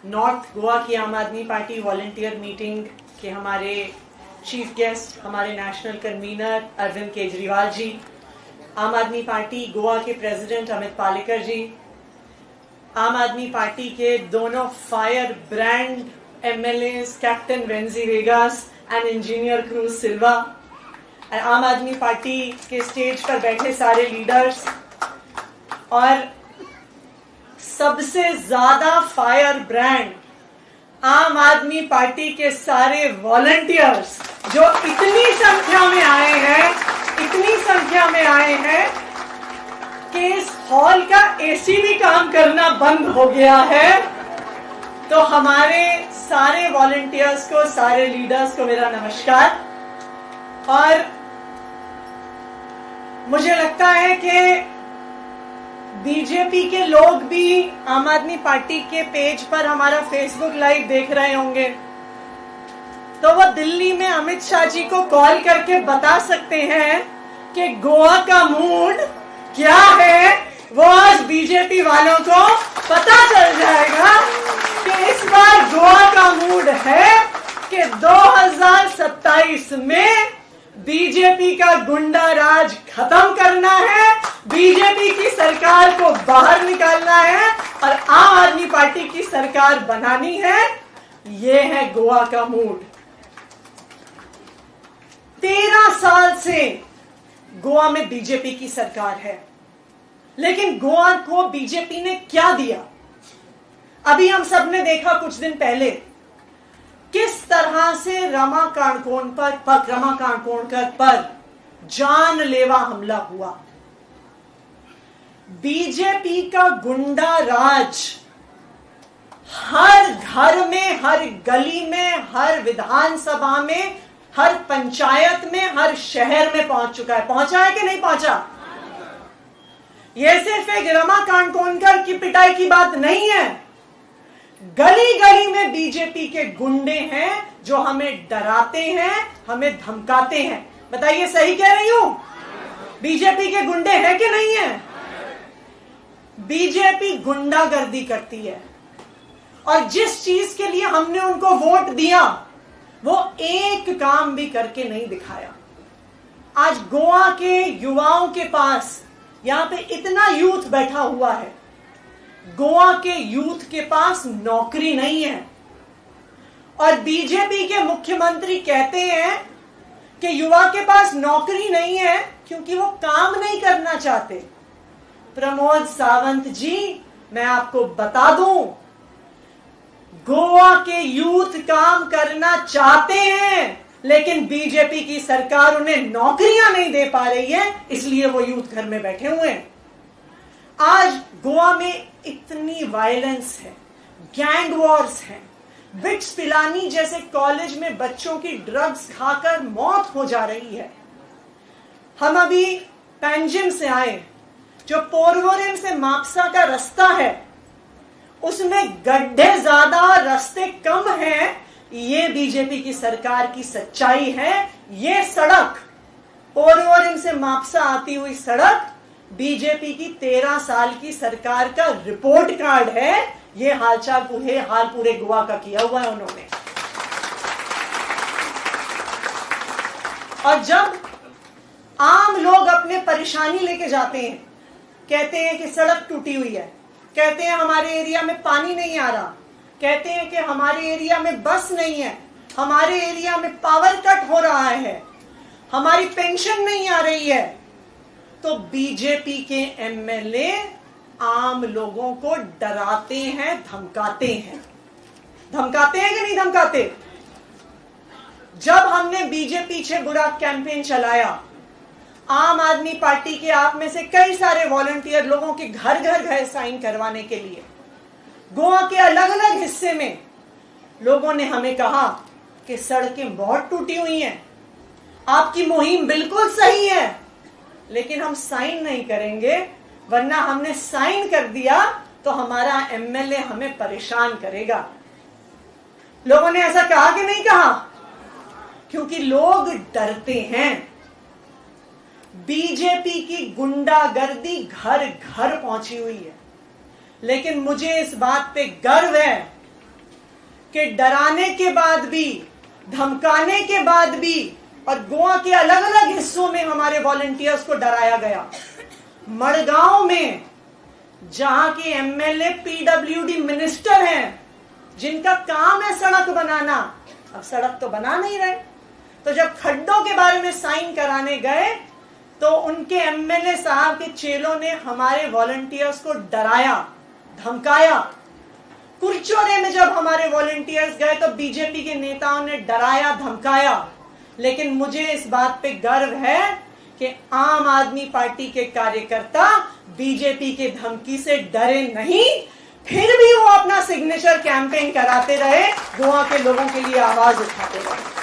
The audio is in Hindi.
नॉर्थ गोवा की आम आदमी पार्टी वॉलंटियर मीटिंग के हमारे चीफ गेस्ट, हमारे नेशनल कन्वीनर अरविंद केजरीवाल जी, आम आदमी पार्टी गोवा के प्रेसिडेंट अमित पालेकर जी, आम आदमी पार्टी के दोनों firebrand MLAs captain Venzy Viegas and engineer Cruz Silva, Aam Aadmi party के स्टेज पर बैठे सारे लीडर्स और सबसे ज्यादा फायर ब्रांड आम आदमी पार्टी के सारे वॉलंटियर्स जो इतनी संख्या में आए हैं कि इस हॉल का एसी भी काम करना बंद हो गया है। तो हमारे सारे वॉलंटियर्स को, सारे लीडर्स को मेरा नमस्कार। और मुझे लगता है कि बीजेपी के लोग भी आम आदमी पार्टी के पेज पर हमारा फेसबुक लाइव देख रहे होंगे, तो वो दिल्ली में अमित शाह जी को कॉल करके बता सकते हैं कि गोवा का मूड क्या है। वो आज बीजेपी वालों को पता चल जाएगा कि इस बार गोवा का मूड है कि 2027 में बीजेपी का गुंडा राज खत्म करना है, बीजेपी की सरकार को बाहर निकालना है और आम आदमी पार्टी की सरकार बनानी है। ये है गोवा का मूड। 13 साल से गोवा में बीजेपी की सरकार है, लेकिन गोवा को बीजेपी ने क्या दिया? अभी हम सब ने देखा कुछ दिन पहले किस तरह से रमा कांडकोणकर पर जानलेवा हमला हुआ। बीजेपी का गुंडा राज हर घर में, हर गली में, हर विधानसभा में, हर पंचायत में, हर शहर में पहुंच चुका है। पहुंचा है कि नहीं पहुंचा? यह सिर्फ एक रमा कांडकोणकर की पिटाई की बात नहीं है। गली गली में बीजेपी के गुंडे हैं जो हमें डराते हैं, हमें धमकाते हैं। बताइए सही कह रही हूं? बीजेपी के गुंडे हैं कि नहीं है? बीजेपी गुंडागर्दी करती है और जिस चीज के लिए हमने उनको वोट दिया वो एक काम भी करके नहीं दिखाया। आज गोवा के युवाओं के पास, यहां पे इतना यूथ बैठा हुआ है, गोवा के यूथ के पास नौकरी नहीं है और बीजेपी के मुख्यमंत्री कहते हैं कि युवा के पास नौकरी नहीं है क्योंकि वो काम नहीं करना चाहते। प्रमोद सावंत जी, मैं आपको बता दूं, गोवा के यूथ काम करना चाहते हैं, लेकिन बीजेपी की सरकार उन्हें नौकरियां नहीं दे पा रही है, इसलिए वो यूथ घर में बैठे हुए हैं। आज गोवा में इतनी वायलेंस है, गैंग वॉर्स है, बिट्स पिलानी जैसे कॉलेज में बच्चों की ड्रग्स खाकर मौत हो जा रही है। हम अभी पैंजिम से आए, जो पोरवोरिम से मापसा का रास्ता है उसमें गड्ढे ज्यादा और रास्ते कम हैं। ये बीजेपी की सरकार की सच्चाई है। ये सड़क, पोरवोरिम से मापसा आती हुई सड़क, बीजेपी की 13 साल की सरकार का रिपोर्ट कार्ड है। ये हाल पूरे गोवा का किया हुआ है उन्होंने। और जब आम लोग अपने परेशानी लेके जाते हैं, कहते हैं कि सड़क टूटी हुई है, कहते हैं हमारे एरिया में पानी नहीं आ रहा, कहते हैं कि हमारे एरिया में बस नहीं है, हमारे एरिया में पावर कट हो रहा है, हमारी पेंशन नहीं आ रही है, तो बीजेपी के एमएलए आम लोगों को डराते हैं, धमकाते हैं। धमकाते हैं कि नहीं धमकाते? जब हमने बीजेपी पीछे बुरा कैंपेन चलाया, आम आदमी पार्टी के आप में से कई सारे वॉलंटियर लोगों के घर घर गए साइन करवाने के लिए। गोवा के अलग अलग हिस्से में लोगों ने हमें कहा कि सड़कें बहुत टूटी हुई हैं, आपकी मुहिम बिल्कुल सही है, लेकिन हम साइन नहीं करेंगे, वरना हमने साइन कर दिया तो हमारा एमएलए हमें परेशान करेगा। लोगों ने ऐसा कहा कि नहीं कहा? क्योंकि लोग डरते हैं। बीजेपी की गुंडागर्दी घर घर पहुंची हुई है, लेकिन मुझे इस बात पे गर्व है कि डराने के बाद भी, धमकाने के बाद भी, और गोवा के अलग अलग हिस्सों में हमारे वॉलंटियर्स को डराया गया। मड़गांव में जहां के एमएलए पीडब्ल्यूडी मिनिस्टर हैं, जिनका काम है सड़क बनाना, अब सड़क तो बना नहीं रहे, तो जब खड्डों के बारे में साइन कराने गए तो उनके एमएलए साहब के चेलों ने हमारे वॉलंटियर्स को डराया, धमकाया। कुरचोरे में जब हमारे वॉलंटियर्स गए तो बीजेपी के नेताओं ने डराया, धमकाया। लेकिन मुझे इस बात पे गर्व है कि आम आदमी पार्टी के कार्यकर्ता बीजेपी के धमकी से डरे नहीं, फिर भी वो अपना सिग्नेचर कैंपेन कराते रहे, गोवा के लोगों के लिए आवाज उठाते रहे।